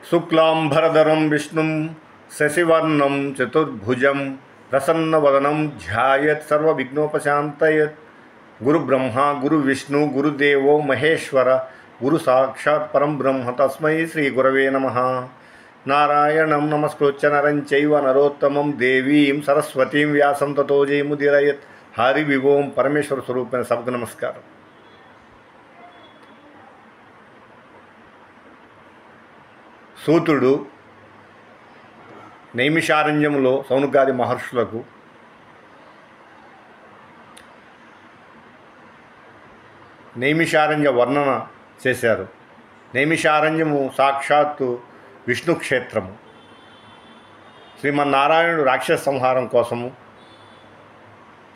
శుక్లాంబరధరం విష్ణుం శశివర్ణం చతుర్భుజం ప్రసన్నవదనం ధ్యాయత్ సర్వవిఘ్నోపశాంతయత్. గురుబ్రహ్మ గురువిష్ణు గురుదేవో మహేశ్వర గురు సాక్షాత్ పరం బ్రహ్మ తస్మై శ్రీ గురవే నమః. నారాయణం నమస్కృత్య నరం చైవ నరోత్తమం దేవీం సరస్వతీం వ్యాసం తతో జయముదీరయత్. హరి వివోం పరమేశ్వర స్వరూపమైన సభకు నమస్కారం. సూతుడు నైమిషారణ్యములో సౌనకాది మహర్షులకు నైమిషారణ్య వర్ణన చేశారు. నైమిషారణ్యము సాక్షాత్తు విష్ణు క్షేత్రము. శ్రీమన్నారాయణుడు రాక్షస సంహారం కోసము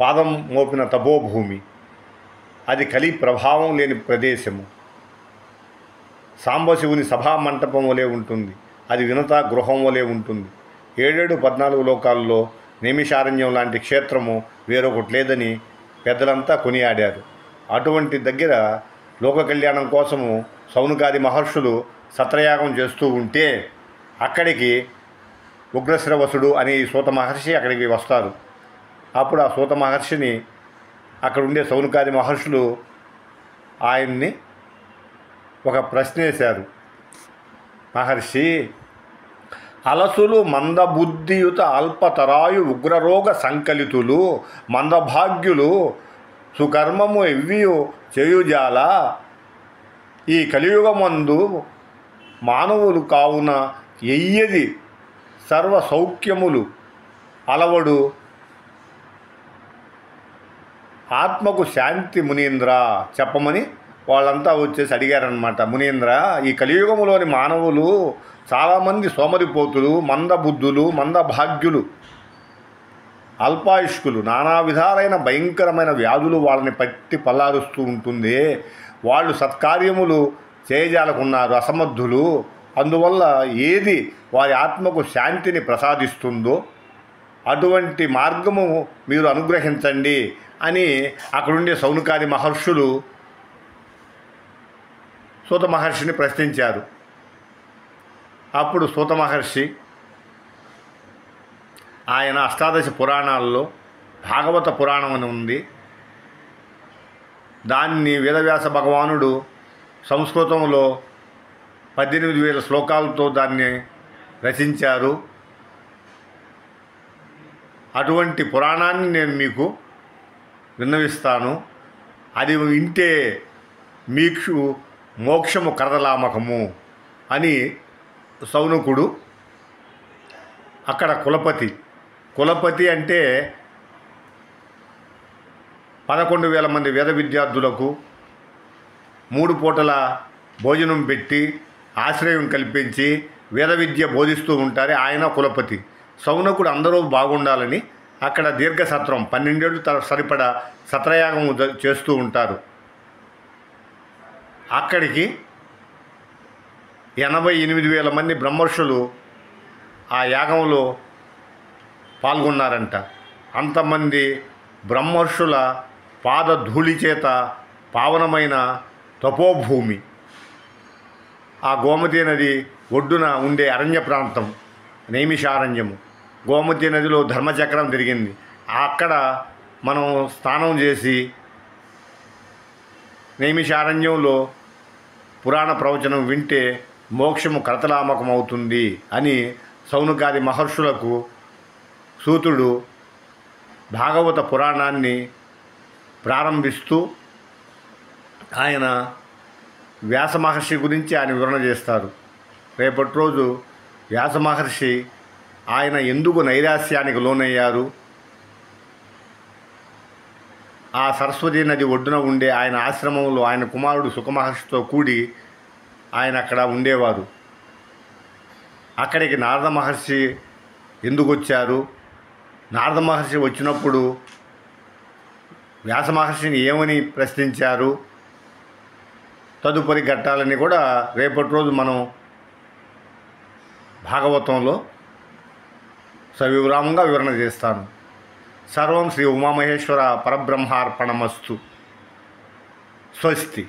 పాదం మోపిన తపోభూమి. అది కలి ప్రభావం లేని ప్రదేశము. సాంబశివుని సభా మంటపం వలె ఉంటుంది. అది వినతా గృహం వలె ఉంటుంది. 7-14 లోకాల్లో నైమిషారణ్యం లాంటి క్షేత్రము వేరొకటి లేదని పెద్దలంతా కొనియాడారు. అటువంటి దగ్గర లోక కళ్యాణం కోసము సౌనకాది మహర్షులు సత్రయాగం చేస్తూ ఉంటే అక్కడికి ఉగ్రశ్రవసుడు అనే ఈ సూత మహర్షి అక్కడికి వస్తారు. అప్పుడు ఆ సూత మహర్షిని అక్కడ ఉండే సౌనకాది మహర్షులు ఆయన్ని ఒక ప్రశ్న వేశారు. మహర్షి, అలసులు మందబుద్ధియుత అల్పతరాయు ఉగ్రరోగ సంకలితులు మందభాగ్యులు సుకర్మము ఎవ్వియు చేయుజాల. ఈ కలియుగమందు మానవులు కావున ఎయ్యది సర్వ సౌఖ్యములు అలవడు ఆత్మకు శాంతి మునీంద్ర చెప్పమని వాళ్ళంతా వచ్చేసి అడిగారనమాట. మునీంద్ర, ఈ కలియుగములోని మానవులు చాలామంది సోమరిపోతులు, మందబుద్ధులు, మందభాగ్యులు, అల్పాయుష్కులు, నానా విధాలైన భయంకరమైన వ్యాధులు వాళ్ళని పట్టి పల్లారుస్తూ ఉంటుంది. వాళ్ళు సత్కార్యములు చేయజాలకున్నారు, అసమర్థులు. అందువల్ల ఏది వారి ఆత్మకు శాంతిని ప్రసాదిస్తుందో అటువంటి మార్గము మీరు అనుగ్రహించండి అని అక్కడుండే సౌనకాది మహర్షులు సూత మహర్షిని ప్రశ్నించారు. అప్పుడు సూత మహర్షి ఆయన అష్టాదశ పురాణాల్లో భాగవత పురాణం అని ఉంది. దాన్ని వేదవ్యాస భగవానుడు సంస్కృతంలో 18,000 శ్లోకాలతో దాన్ని రచించారు. అటువంటి పురాణాన్ని నేను మీకు విన్నవిస్తాను. అది వింటే మీకు మోక్షము కరదలామకము అని సౌనకుడు అక్కడ కులపతి అంటే 11,000 మంది వేద విద్యార్థులకు 3 పూటల భోజనం పెట్టి ఆశ్రయం కల్పించి వేద విద్య బోధిస్తూ ఉంటారు. ఆయన కులపతి. సౌనకుడు అందరూ బాగుండాలని అక్కడ దీర్ఘసత్రం 12 ఏళ్ళు సరిపడా సత్రయాగం చేస్తూ ఉంటారు. అక్కడికి 88,000 మంది బ్రహ్మర్షులు ఆ యాగంలో పాల్గొన్నారంట. అంతమంది బ్రహ్మర్షుల పాదధూళి చేత పావనమైన తపోభూమి ఆ గోమతీ నది ఒడ్డున ఉండే అరణ్య ప్రాంతం నైమిషారణ్యము. గోమతీ నదిలో ధర్మచక్రం తిరిగింది. అక్కడ మనం స్నానం చేసి నైమిషారణ్యంలో పురాణ ప్రవచనం వింటే మోక్షము కరతలామకం అవుతుంది అని సౌనకాది మహర్షులకు సూతుడు భాగవత పురాణాన్ని ప్రారంభిస్తూ ఆయన వ్యాస మహర్షి గురించి ఆయన వివరణ చేస్తారు. రేపటి రోజు వ్యాస మహర్షి ఆయన ఎందుకు నైరాస్యానికి లోనయ్యారు, ఆ సరస్వతీ నది ఒడ్డున ఉండే ఆయన ఆశ్రమంలో ఆయన కుమారుడు సుఖమహర్షితో కూడి ఆయన అక్కడ ఉండేవారు. అక్కడికి నారద మహర్షి ఎందుకు వచ్చారు, నారద మహర్షి వచ్చినప్పుడు వ్యాస మహర్షిని ఏమని ప్రశ్నించారు, తదుపరి ఘట్టాలని కూడా రేపటి రోజు మనం భాగవతంలో సవివరంగా వివరణ చేస్తాను. సర్వం శ్రీ ఉమామహేశ్వర పరబ్రహ్మార్పణమస్తు. స్వస్తి.